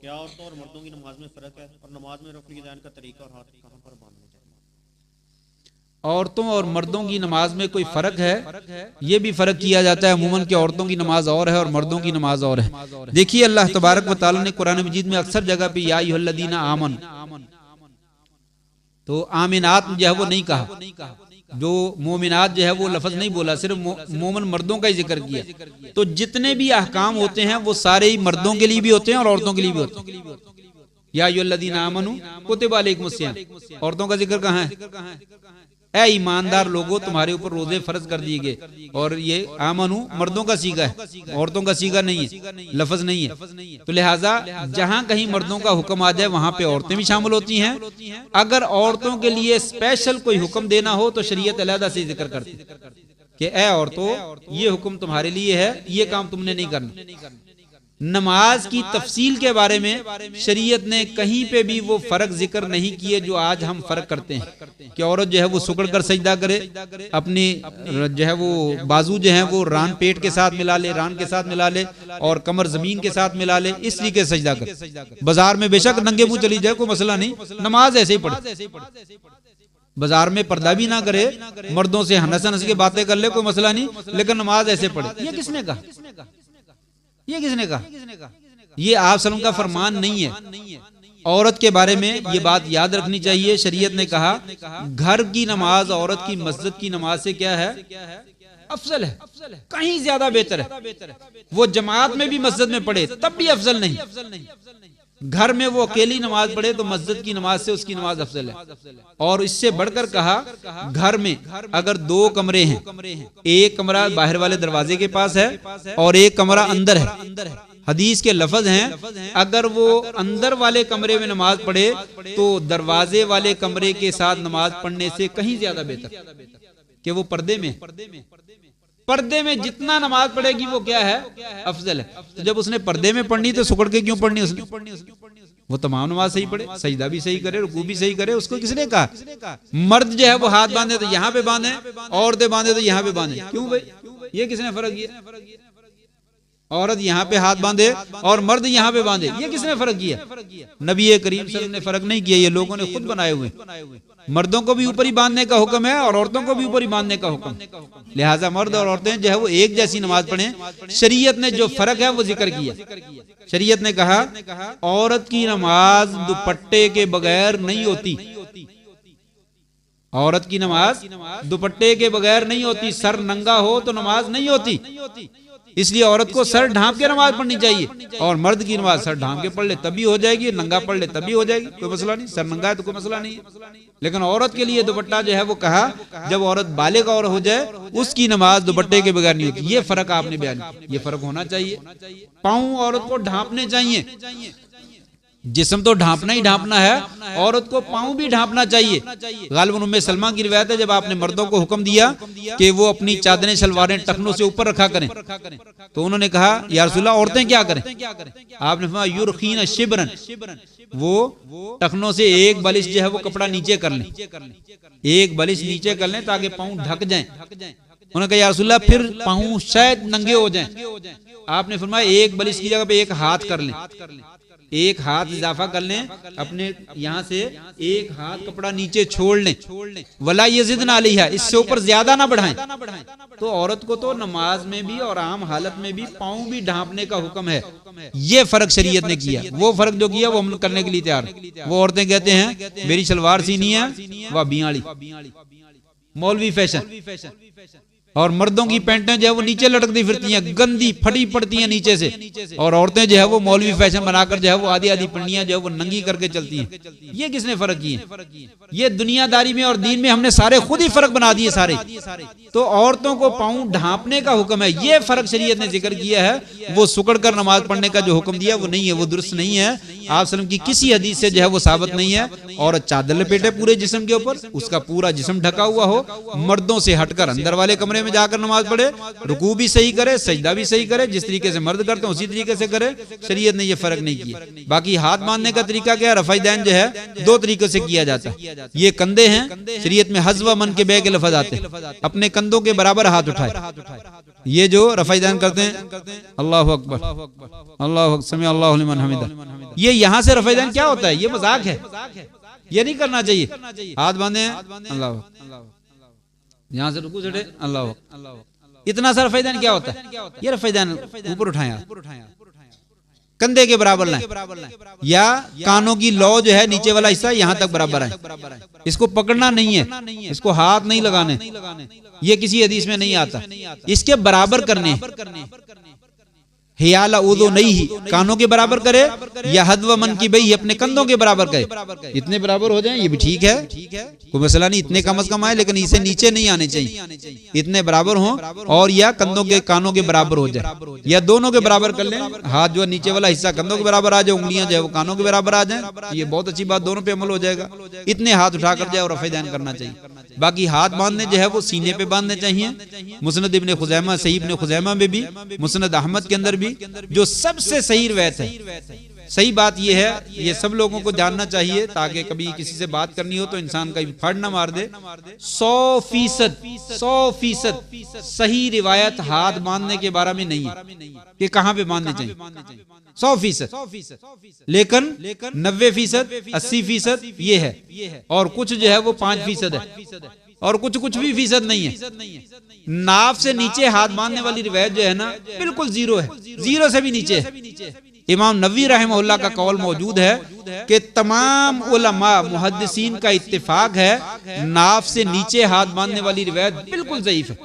क्या औरतों और मर्दों की नमाज में फ़र्क है, और नमाज में रफ़्ल यदैन का तरीका और हाथ कहाँ पर बांधने चाहिए? औरतों और मर्दों की नमाज में कोई फ़र्क है? ये भी फ़र्क किया जाता है अमूमन कि औरतों की नमाज और है और मर्दों की नमाज और है। देखिए अल्लाह तबारक व तआला ने कुरान मजीद में अक्सर जगह पे या अय्युहल्लज़ीना आमन, तो आमिनात जो है वो नहीं कहा, जो मोमिनात जो है वो लफ्ज़ नहीं बोला, सिर्फ मोमिन मर्दों का ही जिक्र किया। तो जितने भी अहकाम होते हैं वो सारे ही मर्दों के लिए भी होते हैं और औरतों के लिए भी होते हैं। या अय्युहल्लज़ीना आमनू कुतिबा अलैकुमुस सियाम, औरतों का जिक्र कहाँ है? ऐ ईमानदार लोगों तुम्हारे ऊपर रोजे फर्ज कर दिए गए। और ये आमनू मर्दों का सीगा है, औरतों का सीगा नहीं है, लफ्ज नहीं है। तो लिहाजा जहां कहीं मर्दों का हुक्म आ जाए वहां पे औरतें भी शामिल होती हैं। अगर औरतों के लिए स्पेशल कोई हुक्म देना हो तो शरीयत अलहदा से जिक्र करती है कि ऐ औरतों ये हुक्म तुम्हारे लिए है, ये काम तुमने नहीं करना। नमाज की तफसील के बारे में शरीयत ने कहीं पे भी वो फर्क जिक्र नहीं किए जो आज हम फर्क करते हैं कि औरत जो है वो सुकड़ कर सजदा करे, अपनी जो है वो बाजू जो है वो रान पेट के साथ मिला ले, रान के साथ मिला ले, और कमर जमीन के साथ मिला ले, इस तरीके से सजदा करे। बाजार में बेशक नंगे मुंह चली जाए कोई मसला नहीं, नमाज ऐसे ही पढ़े। बाजार में पर्दा भी ना करे, मर्दों से हंस हंस के बातें कर ले, कोई मसला नहीं, लेकिन नमाज ऐसे पढ़े। ये किसने कहा? ये किसने कहा? ये आप सल्लल्लाहु अलैहि वसल्लम का फरमान नहीं है। औरत के बारे में ये बात याद रखनी चाहिए। शरीयत ने कहा घर की नमाज औरत की मस्जिद की नमाज से क्या है? अफजल है, कहीं ज्यादा बेहतर है। वो जमात में भी मस्जिद में पढ़े तब भी अफजल नहीं। घर में वो अकेली नमाज पढ़े तो मस्जिद की नमाज से उसकी नमाज अफजल है। और इससे बढ़कर कहा घर में अगर 2 कमरे हैं, एक कमरा बाहर वाले दरवाजे के पास है और एक कमरा अंदर है, हदीस के लफ्ज हैं अगर वो अंदर वाले कमरे में नमाज पढ़े तो दरवाजे वाले कमरे के साथ नमाज पढ़ने से कहीं ज्यादा बेहतर कि वो पर्दे में जितना नमाज पढ़ेगी वो क्या है? अफजल है। तो जब उसने पर्दे में पढ़नी तो सुकड़ के क्यों पढ़नी उसने? वो तमाम नमाज सही पढ़े, सजदा भी सही करे, रुकू भी सही करे। उसको किसने कहा? मर्द जो है वो हाथ बांधे तो यहाँ पे बांधे, औरतें बांधे तो यहाँ पे बांधे। क्यों भाई? ये किसने फर्क किया? औरत यहाँ पे हाथ बांधे और मर्द यहाँ पे बांधे, ये किसने फर्क किया? नबी करीम सल्लल्लाहु अलैहि वसल्लम ने फर्क नहीं किया, ये लोगों ने खुद बनाए हुए। मर्दों को भी ऊपर ही बांधने का हुक्म है और औरतों को भी ऊपर ही बांधने का हुक्म। लिहाजा मर्द और औरतें जो है वो एक जैसी नमाज पढ़ें। शरीयत ने जो फर्क है वो जिक्र किया। शरीयत ने कहा औरत की नमाज दुपट्टे के बगैर नहीं होती। औरत की नमाज दुपट्टे के बगैर नहीं होती। सर नंगा हो तो नमाज नहीं होती, इसलिए औरत को सर ढांप के नमाज पढ़नी चाहिए। और मर्द की नमाज सर ढांप के पढ़ ले तभी हो जाएगी, नंगा पढ़ ले तभी हो जाएगी, कोई मसला नहीं। सर नंगा है तो कोई मसला नहीं है। लेकिन औरत के लिए दुपट्टा जो है वो कहा जब औरत बालिग और हो जाए उसकी नमाज दुपट्टे के बगैर नहीं होती। ये फर्क आपने बयान किया, ये फर्क होना चाहिए। पाँव औरत को ढांपने चाहिए, जिस्म तो ढांपना ही ढांपना है, औरत को पाँव भी ढांपना चाहिए। गालिबन उम्मे सलमा की रिवायत है जब आपने मर्दों को हुक्म दिया कि वो अपनी चादरें शलवारें टखनों से ऊपर रखा करें तो उन्होंने कहा या रसूलल्लाह औरतें क्या करें? आपने फरमाया युरखीन शिबरन, वो टखनों से एक बलिश जो है वो कपड़ा नीचे कर लें, एक बलिश नीचे कर लें ताकि पाँव ढक जाएं। उन्होंने कहा या रसूलल्लाह फिर पाँव शायद नंगे हो जाएं। आपने फरमाया एक बलिश की जगह पे एक हाथ कर लें, एक हाथ इजाफा कर लें, अपने यहाँ से एक हाथ कपड़ा नीचे छोड़ लें। वला यज़िदना अलैहा, इससे ऊपर ज्यादा ना बढ़ाएं। तो औरत को तो नमाज में भी और आम हालत में भी पाँव भी ढांपने का हुक्म है। ये फर्क शरीयत ने किया। वो फर्क जो किया वो हम करने के लिए तैयार। वो औरतें कहते हैं मेरी सलवार सीनी है वह बियाली, मौलवी फैशन। और मर्दों की पैंटें जो है वो नीचे लटकती फिरती हैं, गंदी फटी पड़ती हैं नीचे से, और औरतें जो है वो मौलवी फैशन बनाकर जो है वो आधी आधी पिंडियां जो है वो नंगी करके चलती हैं। ये किसने फर्क किए? ये दुनियादारी में और दीन में हमने सारे खुद ही फर्क बना दिए सारे। तो औरतों को पाँव ढांपने का हुक्म है, ये फर्क शरीयत ने जिक्र किया है। वो सुकड़ कर नमाज पढ़ने का जो हुक्म दिया वो नहीं है, वो दुरुस्त नहीं है। आप सल्लम की किसी हदीस से जो है वो साबित नहीं है। और चादर लपेटे पूरे जिस्म के ऊपर, उसका पूरा जिस्म ढका हुआ हो, मर्दों से हटकर अंदर वाले कमरे कमरे में जाकर नमाज पढ़े, रुकू भी सही करे, सजदा भी सही करे, जिस तरीके से मर्द करते हैं उसी तरीके से करे। शरीयत ने ये फर्क नहीं किया। बाकी हाथ बांधने का तरीका क्या है? रफ़ाइदैन जो है दो तरीकों से किया जाता है। ये कंधे हैं, शरीयत में हज़्व मन के बे के लफ्ज़ आते हैं, अपने कंधों के बराबर हाथ उठाए। ये जो रफ़ाइदैन करते हैं, अल्लाहु अकबर, अल्लाहु अकबर, समी अल्लाहु लिमन हमिदा, ये यहाँ से रफ़ाइदैन क्या होता है? ये मजाक है, ये नहीं करना चाहिए। हाथ बांधे हैं, अल्लाह, यहाँ से रुकू चढ़े, अल्लाह, इतना सा रफ़ाइदैन क्या होता है? ये रफ़ाइदैन ऊपर उठाया, कंधे के बराबर लाएं, या कानों की लौ जो है नीचे वाला हिस्सा यहाँ तक बराबर है। इसको पकड़ना नहीं है, इसको हाथ नहीं लगाने, ये किसी हदीस में नहीं आता। इसके बराबर करने, हियाला उदो नहीं ही, कानों के बराबर करे, या हद व मन की बई अपने कंधों के बराबर करे। इतने बराबर हो जाएं ये भी ठीक है, कोई मसला नहीं, इतने कम से कम आए, लेकिन इसे नीचे नहीं आने चाहिए। इतने बराबर हों, और या कंधों के कानों के बराबर हो जाए, या दोनों के बराबर कर लें। हाथ जो है नीचे वाला हिस्सा कंधों के बराबर आ जाए, उंगलियां जो है वो कानों के बराबर आ जाए, ये बहुत अच्छी बात, दोनों पे अमल हो जाएगा। इतने हाथ उठा कर जाए और रफ़ाइदैन करना चाहिए। बाकी हाथ बांधने जो है वो सीने पे बांधने चाहिए। मुस्नद इब्ने खुज़ैमा, सही इब्ने खुज़ैमा में भी, मुस्नद अहमद के अंदर भी, जो सबसे सही रिवायत है। सही बात यह है, ये सब लोगों को जानना चाहिए, ताकि कभी किसी से बात करनी हो तो इंसान कभी फड़ ना मार दे। 100% सही रिवायत हाथ बांधने के बारे में नहीं है कि कहां पे बांधने चाहिए, 100%। लेकिन 90%, 80% ये है, और कुछ जो है वो 5% है, और कुछ भी फीसद नहीं है। नाफ से नीचे हाथ बांधने वाली रिवायत जो है ना, बिल्कुल जीरो है, जीरो से भी नीचे है। इमाम नबवी रहमहुल्लाह का कौल मौजूद है कि तमाम उलमा मुहद्दिसीन का इत्तिफाक है, नाफ से नीचे हाथ बांधने वाली रिवायत बिल्कुल ज़ईफ है।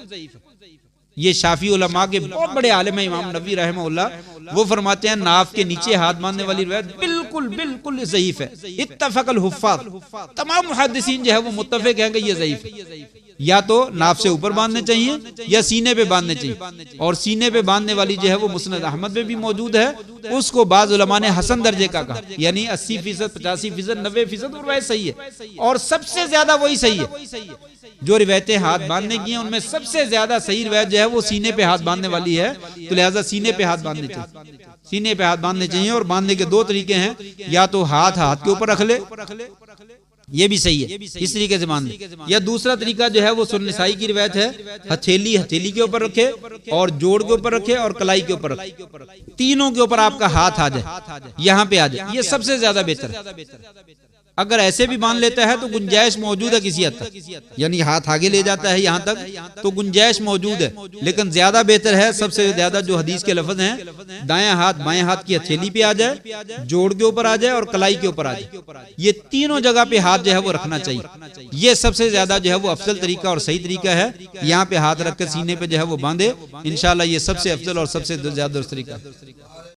ये शाफी उलमा के बहुत बड़े आलिम है इमाम नबवी रहमहुल्लाह, वो फरमाते हैं नाफ के नीचे हाथ बांधने वाली रिवायत बिल्कुल ज़ईफ है। इत्तफ़क़ल हुफ़्फ़ाज़, तमाम मुहद्दिसीन जो है वो मुत्तफ़िक़ हैं कि ये ज़ईफ है। या तो नाफ से ऊपर बांधने चाहिए, या सीने पे बांधने चाहिए। और सीने पे बांधने वाली जो है वो मुस्नद अहमद में भी मौजूद है, उसको बाज़ उलमा ने हसन दर्जे का कहा, यानी 80%, 85%, 90% रिवायत सही है। और सबसे ज्यादा वही सही है, जो रिवायतें हाथ बांधने की हैं उनमें सबसे ज्यादा सही रिवायत जो है वो सीने पे हाथ बांधने वाली है। तो लिहाजा सीने पे हाथ बांधने चाहिए, सीने पे हाथ बांधने चाहिए। और बांधने के दो तरीके हैं, या तो हाथ के ऊपर रख ले, ये भी सही है, इस तरीके से बांध ले, या दूसरा तरीका जो है वो सुन्नत नसाई की रिवायत है, हथेली के ऊपर रखे, और जोड़ के ऊपर रखे, और कलाई के ऊपर रखे, तीनों के ऊपर आपका हाथ आ जाए, यहाँ पे आ जाए, ये सबसे ज्यादा बेहतर है। अगर ऐसे भी बांध लेता है तो गुंजाइश मौजूद है किसी हद तक, यानी हाथ आगे ले जाता है यहाँ तक, तो गुंजाइश मौजूद है। लेकिन ज्यादा बेहतर है, सबसे ज्यादा जो हदीस के लफ्ज हैं, दायां हाथ बाएं हाथ की हथेली पे आ जाए, जोड़ के ऊपर आ जाए, और कलाई के ऊपर आ जाए, ये तीनों जगह पे हाथ जो है वो रखना चाहिए। ये सबसे ज्यादा जो है वो अफजल तरीका और सही तरीका है। यहाँ पे हाथ रख कर सीने पे जो है वो बांधे, इंशाल्लाह ये सबसे अफजल और सबसे ज्यादा दुरुस्त तरीका है।